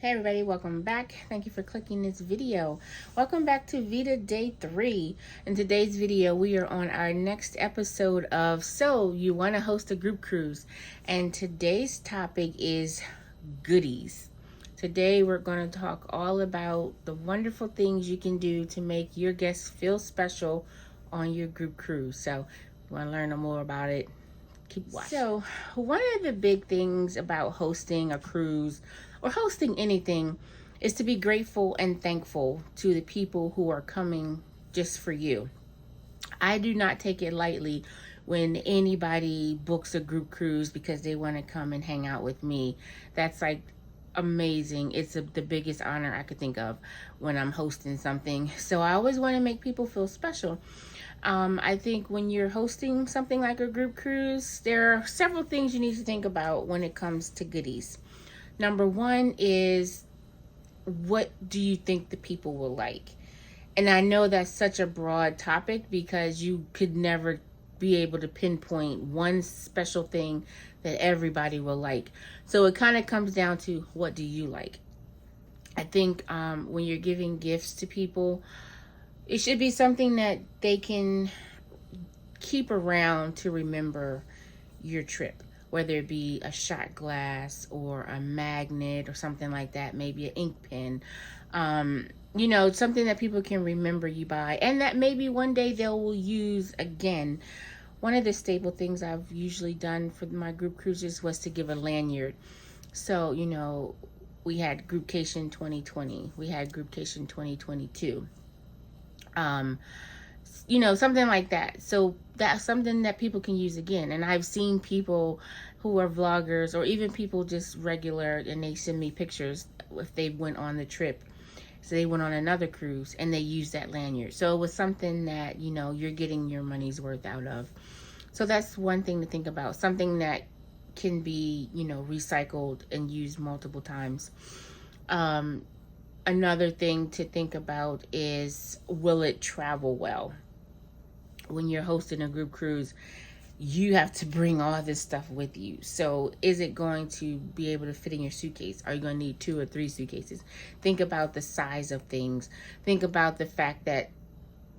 Hey everybody, welcome back. Thank you for clicking this video. Welcome back to VEDA Day 3. In today's video, we are on our next episode of So You Want to Host a Group Cruise. And today's topic is goodies. Today we're going to talk all about the wonderful things you can do to make your guests feel special on your group cruise. So if you want to learn more about it, keep watching. So one of the big things about hosting a cruise or hosting anything is to be grateful and thankful to the people who are coming just for you. I do not take it lightly when anybody books a group cruise because they want to come and hang out with me. That's like amazing. It's the biggest honor I could think of when I'm hosting something. So I always want to make people feel special. I think when you're hosting something like a group cruise, there are several things you need to think about when it comes to goodies. Number one is, what do you think the people will like? And I know that's such a broad topic because you could never be able to pinpoint one special thing that everybody will like. So it kind of comes down to, what do you like? I think when you're giving gifts to people, it should be something that they can keep around to remember your trip. Whether it be a shot glass or a magnet or something like that, maybe an ink pen. Something that people can remember you by and that maybe one day they will use again. One of the staple things I've usually done for my group cruises was to give a lanyard. So, we had Groupcation 2020. We had Groupcation 2022. Something like that. So that's something that people can use again. And I've seen people who are vloggers or even people just regular, and they send me pictures if they went on the trip. So they went on another cruise and they used that lanyard. So it was something that, you're getting your money's worth out of. So that's one thing to think about. Something that can be, recycled and used multiple times. Another thing to think about is, will it travel well? When you're hosting a group cruise, you have to bring all this stuff with you. So is it going to be able to fit in your suitcase? Are you going to need 2 or 3 suitcases? Think about the size of things. Think about the fact that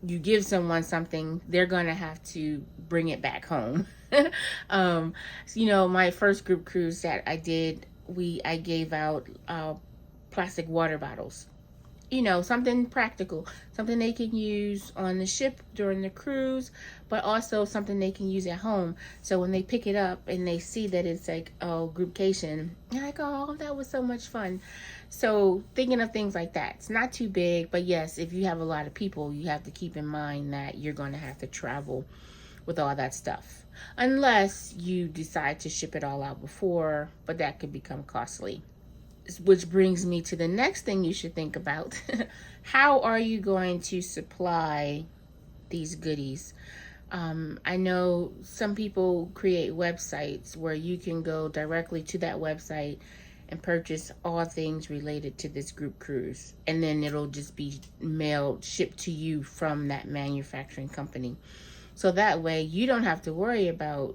you give someone something, they're going to have to bring it back home. My first group cruise that I did, I gave out plastic water bottles. Something practical, something they can use on the ship during the cruise, but also something they can use at home. So when they pick it up and they see that it's like, groupcation, they're like, oh, that was so much fun. So thinking of things like that. It's not too big, but yes, if you have a lot of people, you have to keep in mind that you're going to have to travel with all that stuff. Unless you decide to ship it all out before, but that could become costly. Which brings me to the next thing you should think about. How are you going to supply these goodies? I know some people create websites where you can go directly to that website and purchase all things related to this group cruise. And then it'll just be shipped to you from that manufacturing company. So that way you don't have to worry about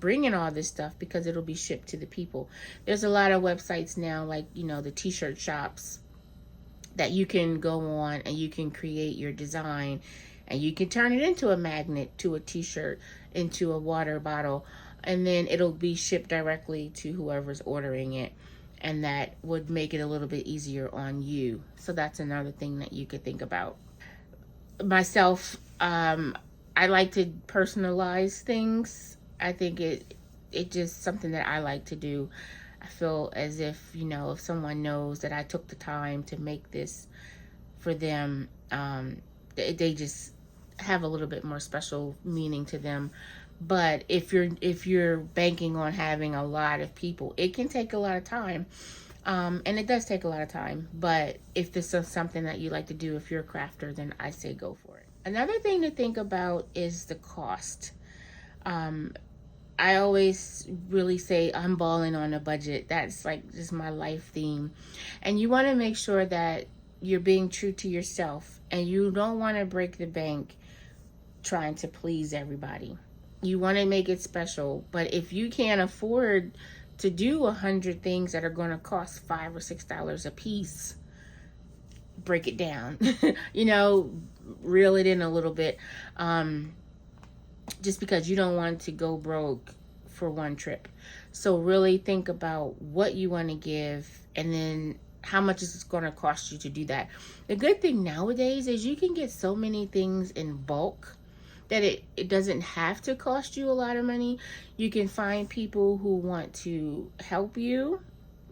bringing all this stuff because it'll be shipped to the people. There's a lot of websites now, like the t-shirt shops, that you can go on and you can create your design and you can turn it into a magnet, to a t-shirt, into a water bottle, and then it'll be shipped directly to whoever's ordering it, and that would make it a little bit easier on you. So that's another thing that you could think about. Myself, I like to personalize things. I think it just something that I like to do. I feel as if, if someone knows that I took the time to make this for them, they just have a little bit more special meaning to them. But if you're banking on having a lot of people, it can take a lot of time. And it does take a lot of time. But if this is something that you like to do, if you're a crafter, then I say go for it. Another thing to think about is the cost. I always really say I'm balling on a budget. That's like just my life theme. And you want to make sure that you're being true to yourself, and you don't want to break the bank trying to please everybody. You want to make it special, but if you can't afford to do 100 things that are going to cost $5 or $6 a piece, break it down. You know, reel it in a little bit, just because you don't want to go broke for one trip. So really think about what you want to give, and then how much is it going to cost you to do that. The good thing nowadays is you can get so many things in bulk that it doesn't have to cost you a lot of money. You can find people who want to help you.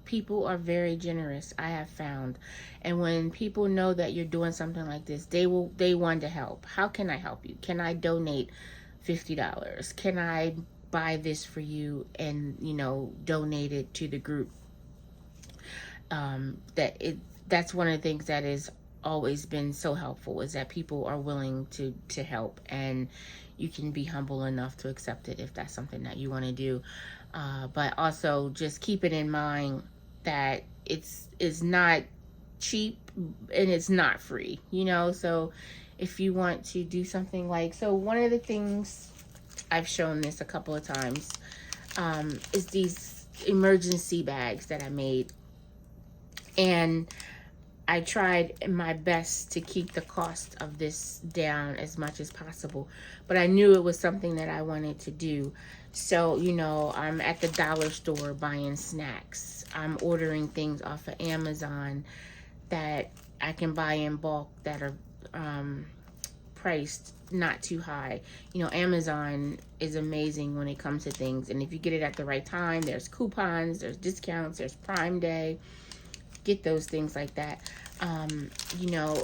People are very generous, I have found. And when people know that you're doing something like this, they want to help. How can I help you? Can I donate $50? Can I buy this for you and, you know, donate it to the group? That's one of the things that has always been so helpful, is that people are willing to help, and you can be humble enough to accept it if that's something that you want to do. But also just keep it in mind that it's not cheap and it's not free, you know. So if you want to do something like, so one of the things, I've shown this a couple of times, is these emergency bags that I made. And I tried my best to keep the cost of this down as much as possible, but I knew it was something that I wanted to do. So, you know, I'm at the dollar store buying snacks. I'm ordering things off of Amazon that I can buy in bulk that are priced not too high. You know, Amazon is amazing when it comes to things, and if you get it at the right time, there's coupons, there's discounts, there's Prime Day. Get those things like that. You know,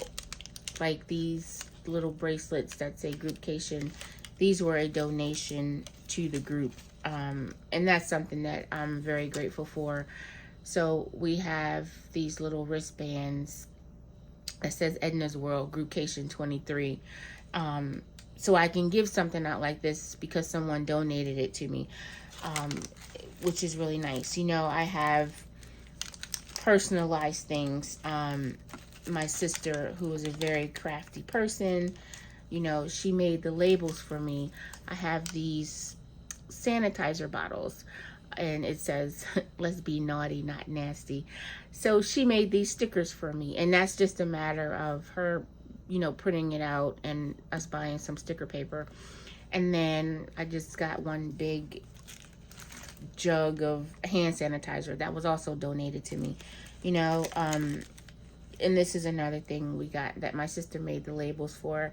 like these little bracelets that say Groupcation, these were a donation to the group, and that's something that I'm very grateful for. So we have these little wristbands that says Edna's World Groupcation 23. So I can give something out like this because someone donated it to me, which is really nice. You know, I have personalized things. My sister, who is a very crafty person, you know, she made the labels for me. I have these sanitizer bottles, and it says, let's be naughty, not nasty. So she made these stickers for me, and that's just a matter of her, you know, printing it out and us buying some sticker paper. And then I just got one big jug of hand sanitizer that was also donated to me, you know. And this is another thing we got that my sister made the labels for.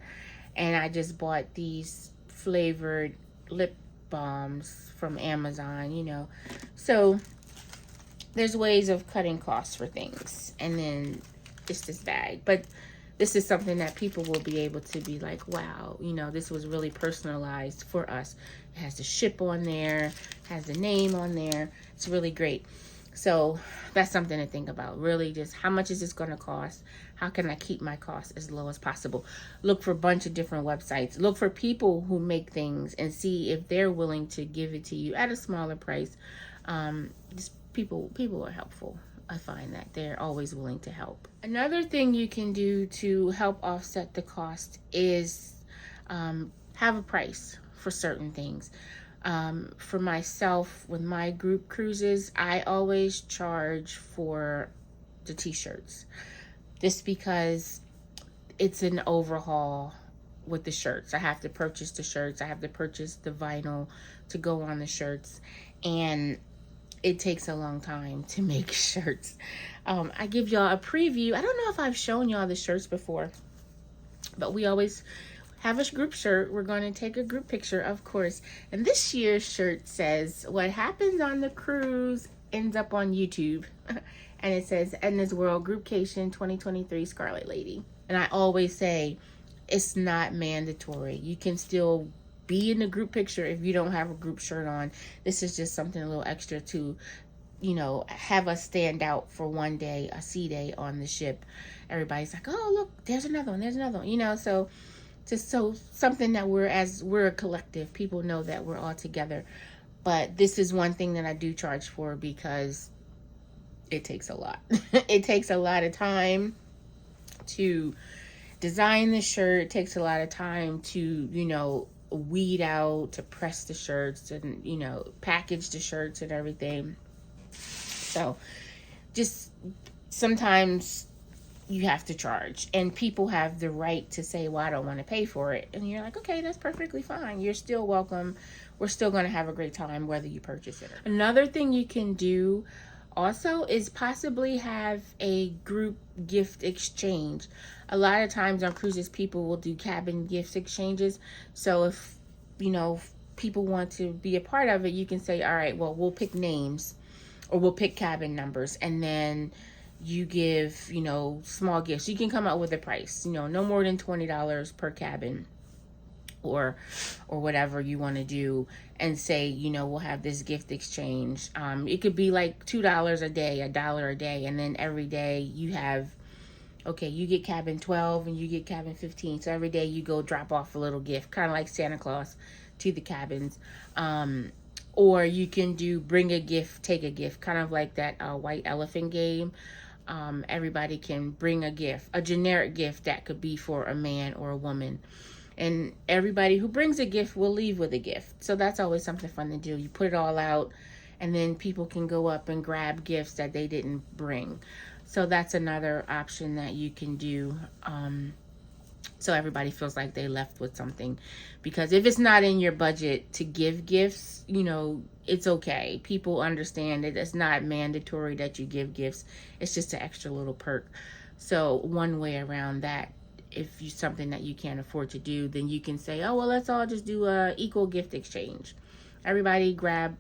And I just bought these flavored lip balms from Amazon, you know. So there's ways of cutting costs for things. And then just this bag, but this is something that people will be able to be like, wow, you know, this was really personalized for us. It has the ship on there, has the name on there. It's really great. So that's something to think about. Really, just how much is this going to cost? How can I keep my costs as low as possible? Look for a bunch of different websites. Look for people who make things and see if they're willing to give it to you at a smaller price. Just people are helpful. I find that they're always willing to help. Another thing you can do to help offset the cost is have a price for certain things. For myself, with my group cruises, I always charge for the t-shirts. Just because it's an overhaul with the shirts. I have to purchase the shirts. I have to purchase the vinyl to go on the shirts. And it takes a long time to make shirts. I give y'all a preview. I don't know if I've shown y'all the shirts before, but we always have a group shirt. We're going to take a group picture, of course. And this year's shirt says, what happens on the cruise ends up on YouTube. And it says, Edna's World Groupcation 2023 Scarlet Lady. And I always say, it's not mandatory. You can still be in the group picture if you don't have a group shirt on. This is just something a little extra to, you know, have us stand out for one day, a sea day on the ship. Everybody's like, oh, look, there's another one, you know. So just so something that we're a collective, people know that we're all together. But this is one thing that I do charge for because it takes a lot. It takes a lot of time to design the shirt. It takes a lot of time to, you know, weed out, to press the shirts and, you know, package the shirts and everything. So just sometimes you have to charge, and people have the right to say, well, I don't want to pay for it. And you're like, okay, that's perfectly fine. You're still welcome. We're still going to have a great time whether you purchase it. Another thing you can do also is possibly have a group gift exchange. A lot of times on cruises, people will do cabin gift exchanges. So if, people want to be a part of it, you can say, all right, well, we'll pick names, or we'll pick cabin numbers, and then you give, small gifts. You can come up with a price, no more than $20 per cabin, or whatever you want to do, and say, we'll have this gift exchange. It could be like $2 a day, $1 a day, and then every day you have, okay, you get cabin 12 and you get cabin 15. So every day you go drop off a little gift, kind of like Santa Claus to the cabins. Or you can do bring a gift, take a gift, kind of like that white elephant game. Everybody can bring a gift, a generic gift that could be for a man or a woman. And everybody who brings a gift will leave with a gift. So that's always something fun to do. You put it all out, and then people can go up and grab gifts that they didn't bring. So that's another option that you can do. So everybody feels like they left with something. Because if it's not in your budget to give gifts, it's okay. People understand it. It's not mandatory that you give gifts. It's just an extra little perk. So one way around that, if you something that you can't afford to do, then you can say, oh, well, let's all just do a equal gift exchange. Everybody grab,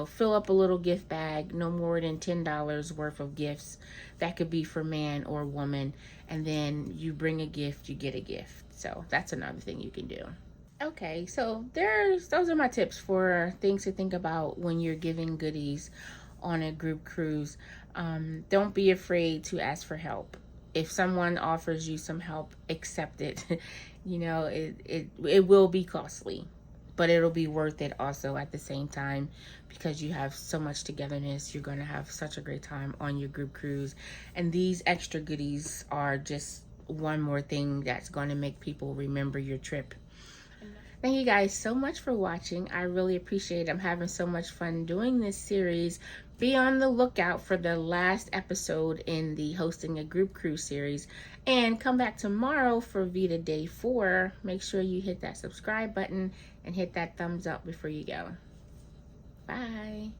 fill up a little gift bag, no more than $10 worth of gifts. That could be for man or woman. And then you bring a gift, you get a gift. So that's another thing you can do. Okay, so those are my tips for things to think about when you're giving goodies on a group cruise. Don't be afraid to ask for help. If someone offers you some help, accept it. It will be costly, but it'll be worth it also at the same time, because you have so much togetherness. You're going to have such a great time on your group cruise. And these extra goodies are just one more thing that's going to make people remember your trip. Thank you guys so much for watching. I really appreciate it. I'm having so much fun doing this series. Be on the lookout for the last episode in the Hosting a Group Cruise series. And come back tomorrow for VEDA Day 4. Make sure you hit that subscribe button and hit that thumbs up before you go. Bye.